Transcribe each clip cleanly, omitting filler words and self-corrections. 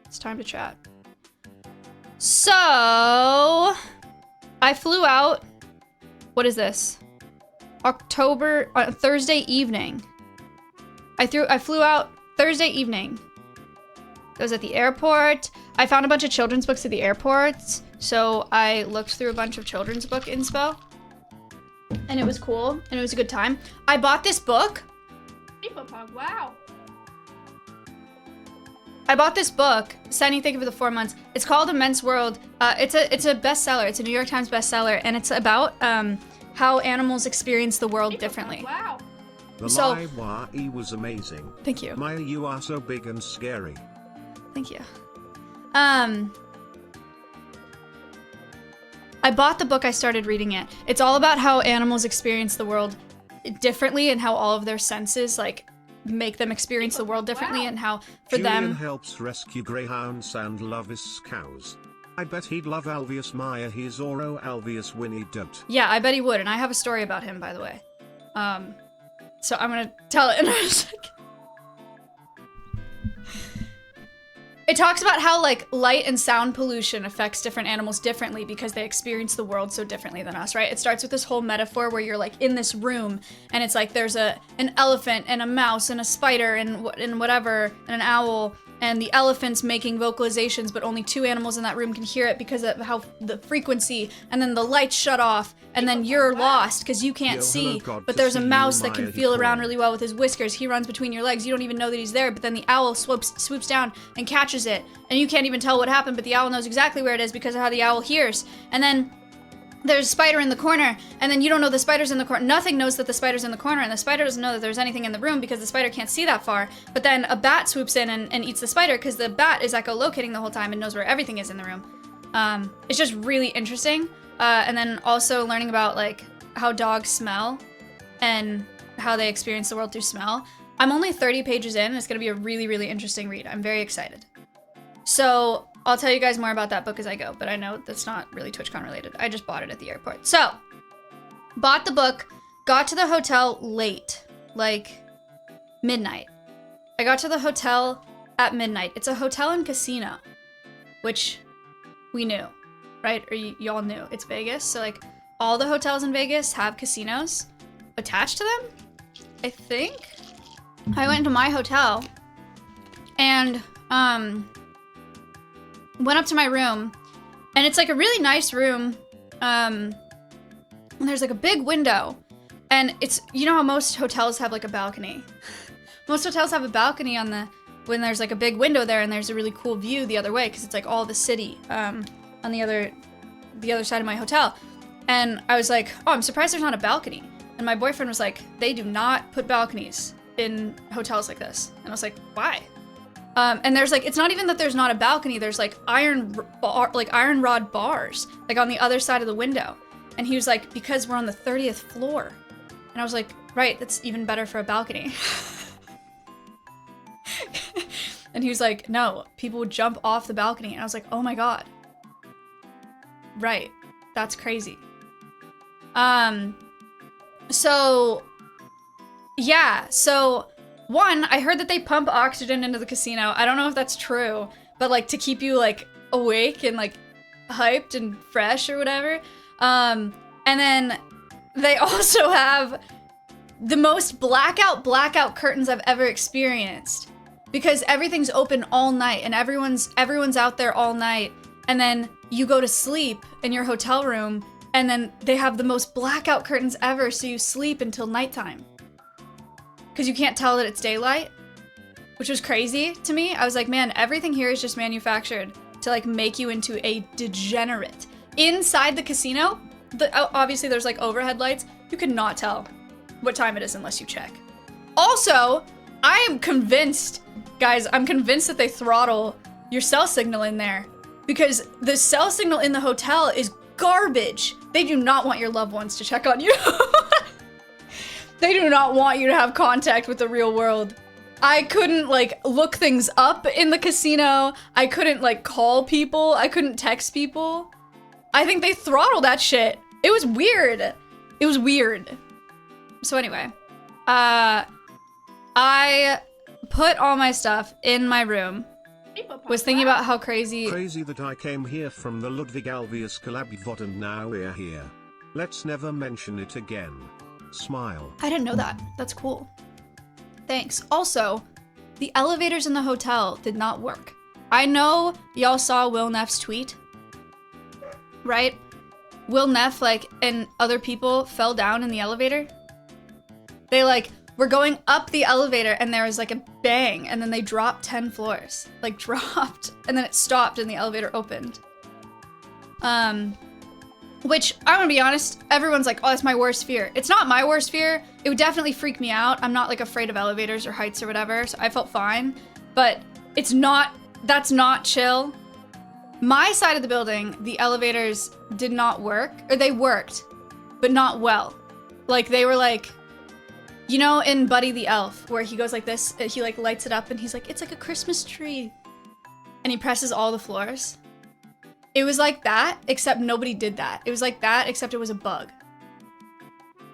It's time to chat. So, I flew out, what is this? Thursday evening. I flew out Thursday evening. I was at the airport. I found a bunch of children's books at the airport, so I looked through a bunch of children's book inspo. And it was cool, and it was a good time. I bought this book. Wow. I bought this book, Sunny, Think of the 4 Months. It's called Immense World. It's a bestseller. It's a New York Times bestseller, and it's about how animals experience the world differently. Wow. The So- Live was amazing. Thank you. Maya, you are so big and scary. Thank you. I bought the book, I started reading it. It's all about how animals experience the world differently and how all of their senses, like, make them experience the world differently and how, for Julian them... helps rescue greyhounds and loves cows. I bet he'd love Alveus Maya, his Oro Alveus Winnie don't. Yeah, I bet he would, and I have a story about him, by the way. So I'm gonna tell it in a second. It talks about how, like, light and sound pollution affects different animals differently because they experience the world so differently than us, right? It starts with this whole metaphor where you're, like, in this room, and it's like there's an elephant and a mouse and a spider and whatever, and an owl, and the elephant's making vocalizations, but only 2 animals in that room can hear it because of how the frequency, and then the lights shut off, and then you're lost because you can't see, but there's a mouse that can feel around really well with his whiskers. He runs between your legs. You don't even know that he's there, but then the owl swoops down and catches it, and you can't even tell what happened, but the owl knows exactly where it is because of how the owl hears. And then there's a spider in the corner, and then you don't know the spider's in the corner. Nothing knows that the spider's in the corner, and the spider doesn't know that there's anything in the room because the spider can't see that far. But then a bat swoops in and eats the spider because the bat is echolocating the whole time and knows where everything is in the room. It's just really interesting. And then also learning about, like, how dogs smell and how they experience the world through smell. I'm only 30 pages in, and it's going to be a really, really interesting read. I'm very excited. So I'll tell you guys more about that book as I go, but I know that's not really TwitchCon related. I just bought it at the airport. So, bought the book, got to the hotel late, like midnight. I got to the hotel at midnight. It's a hotel and casino, which we knew, right? Or y'all knew. It's Vegas, so, like, all the hotels in Vegas have casinos attached to them, I think. I went to my hotel and, went up to my room, and it's, like, a really nice room, and there's, like, a big window, and it's, you know how most hotels have, like, a balcony? Most hotels have a balcony when there's, like, a big window there, and there's a really cool view the other way, because it's, like, all the city, on the other side of my hotel. And I was like, oh, I'm surprised there's not a balcony. And my boyfriend was like, they do not put balconies in hotels like this. And I was like, why? And there's, like, it's not even that there's not a balcony, there's, like, iron rod bars, like, on the other side of the window. And he was like, because we're on the 30th floor. And I was like, right, that's even better for a balcony. And he was like, no, people would jump off the balcony. And I was like, oh my God. Right, that's crazy. So, yeah, so... One, I heard that they pump oxygen into the casino. I don't know if that's true, but, like, to keep you, like, awake and, like, hyped and fresh or whatever. And then they also have the most blackout curtains I've ever experienced, because everything's open all night and everyone's out there all night, and then you go to sleep in your hotel room, and then they have the most blackout curtains ever, so you sleep until nighttime. Because you can't tell that it's daylight, which was crazy to me. I was like, man, everything here is just manufactured to, like, make you into a degenerate. Inside the casino, obviously there's, like, overhead lights. You cannot tell what time it is unless you check. Also, I am convinced, guys, I'm convinced that they throttle your cell signal in there, because the cell signal in the hotel is garbage. They do not want your loved ones to check on you. They do not want you to have contact with the real world. I couldn't, like, look things up in the casino. I couldn't, like, call people. I couldn't text people. I think they throttled that shit. It was weird. It was weird. So anyway, I put all my stuff in my room, was thinking about how crazy that I came here from the Ludwig Alveus collab VOD and now we're here. Let's never mention it again. Smile. I didn't know that. That's cool. Thanks. Also, the elevators in the hotel did not work. I know y'all saw Will Neff's tweet, right? Will Neff, like, and other people fell down in the elevator. They, like, were going up the elevator and there was, like, a bang, and then they dropped 10 floors. Like, dropped, and then it stopped and the elevator opened. Which, I'm gonna be honest, everyone's like, oh, that's my worst fear. It's not my worst fear. It would definitely freak me out. I'm not, like, afraid of elevators or heights or whatever, so I felt fine. But it's not, that's not chill. My side of the building, the elevators did not work, or they worked, but not well. Like, they were like, you know in Buddy the Elf, where he goes like this, he like lights it up and he's like, it's like a Christmas tree. And he presses all the floors. It was like that, except nobody did that. It was like that, except it was a bug.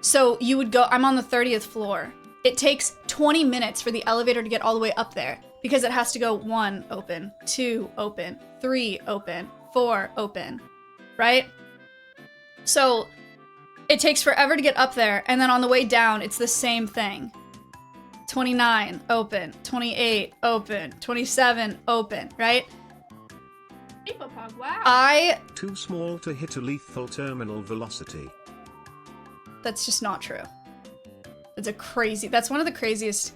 So you would go, I'm on the 30th floor. It takes 20 minutes for the elevator to get all the way up there because it has to go 1 open, 2 open, 3 open, 4 open, right? So it takes forever to get up there, and then on the way down, it's the same thing. 29 open, 28 open, 27 open, right? Wow. Too small to hit a lethal terminal velocity. That's just not true. That's one of the craziest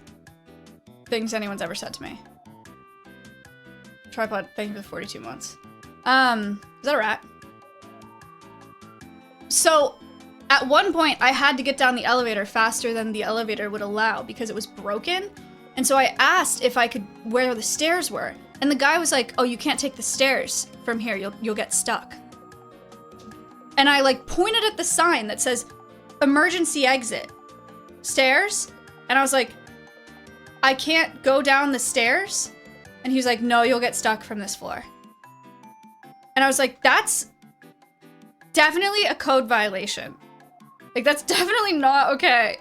things anyone's ever said to me. Tripod, thank you for 42 months. Is that a rat? So, at one point, I had to get down the elevator faster than the elevator would allow because it was broken. And so I asked if I could, where the stairs were. And the guy was like, oh, you can't take the stairs from here. You'll get stuck. And I like pointed at the sign that says emergency exit. Stairs? And I was like, I can't go down the stairs? And he was like, no, you'll get stuck from this floor. And I was like, that's definitely a code violation. Like, that's definitely not okay.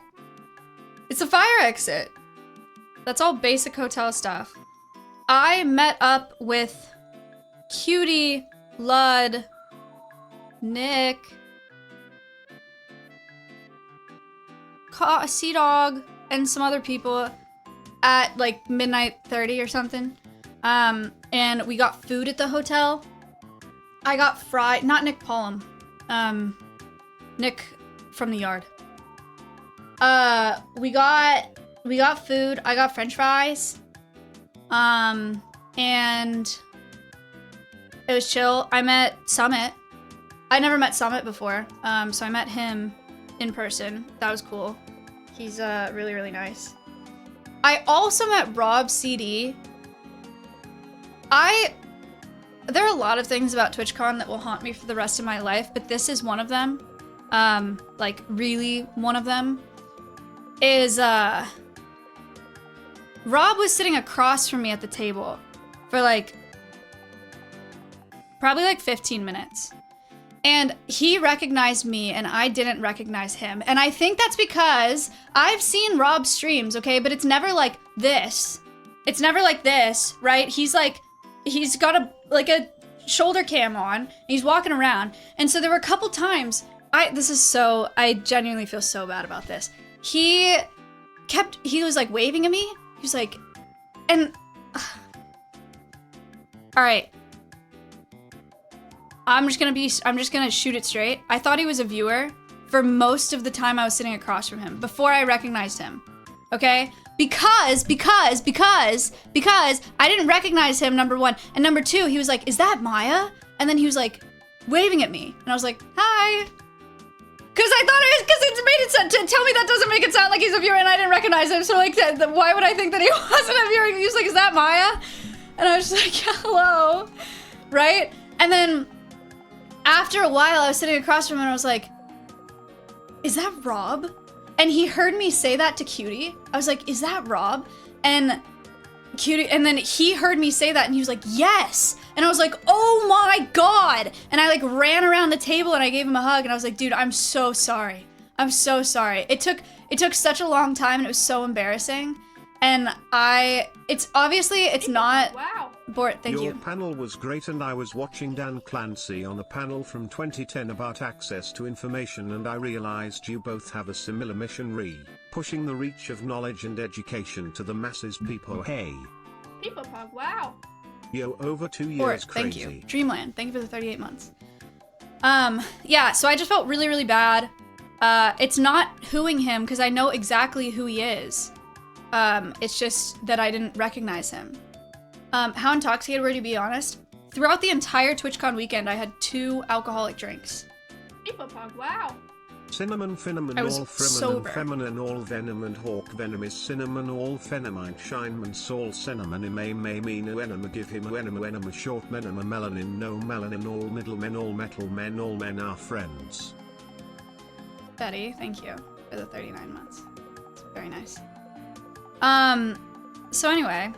It's a fire exit. That's all basic hotel stuff. I met up with Cutie, Lud, Nick, Sea Dog, and some other people at like midnight 30 or something. And we got food at the hotel. I got fried, not Nick Pollum, Nick from the yard. We got food. I got French fries. And it was chill. I met Summit. I never met Summit before. So I met him in person. That was cool. He's really, really nice. I also met Rob CD. There are a lot of things about TwitchCon that will haunt me for the rest of my life, but this is one of them. Like really one of them is, Rob was sitting across from me at the table for like, probably like 15 minutes. And he recognized me and I didn't recognize him. And I think that's because I've seen Rob's streams, okay? But it's never like this. It's never like this, right? He's got a shoulder cam on and he's walking around. And so there were a couple times, I genuinely feel so bad about this. He was like waving at me. He was like, and, all right. I'm just gonna shoot it straight. I thought he was a viewer for most of the time I was sitting across from him before I recognized him. Okay? Because I didn't recognize him, number one. And number two, he was like, is that Maya? And then he was like, waving at me. And I was like, hi. Because I thought because it made it sound, to tell me that doesn't make it sound like he's a viewer and I didn't recognize him. So like, why would I think that he wasn't a viewer? He was like, is that Maya? And I was just like, yeah, hello. Right? And then after a while, I was sitting across from him and I was like, is that Rob? And he heard me say that to Cutie. I was like, is that Rob? And Cutie, and then he heard me say that and he was like, yes. And I was like, oh my God. And I like ran around the table and I gave him a hug and I was like, dude, I'm so sorry. I'm so sorry. It took such a long time and it was so embarrassing. And it's not, Wow. Bort, thank Your you. panel was great, and I was watching Dan Clancy on a panel from 2010 about access to information, and I realized you both have a similar mission, pushing the reach of knowledge and education to the masses. People, hey. People Pog, wow. Yo, over 2 years, Bort, crazy. thank you. Dreamland, thank you for the 38 months. Yeah, so I just felt really, really bad. It's not hooing him because I know exactly who he is. It's just that I didn't recognize him. How intoxicated were you, to be honest? Throughout the entire TwitchCon weekend, I had 2 alcoholic drinks. People Pog, wow. Cinnamon, cinnamon, I was all sober. feminine, all venom, and hawk venom is cinnamon, all phenomine, shineman, soul, cinnamon, may, mean, enema, give him, enema, short, menema, melanin, no melanin, all middlemen, all metal men, all men are friends. Betty, thank you for the 39 months. It's very nice. So anyway,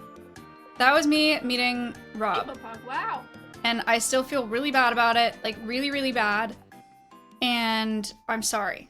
that was me meeting Rob. People Pog, wow. And I still feel really bad about it, like really, really bad. And I'm sorry.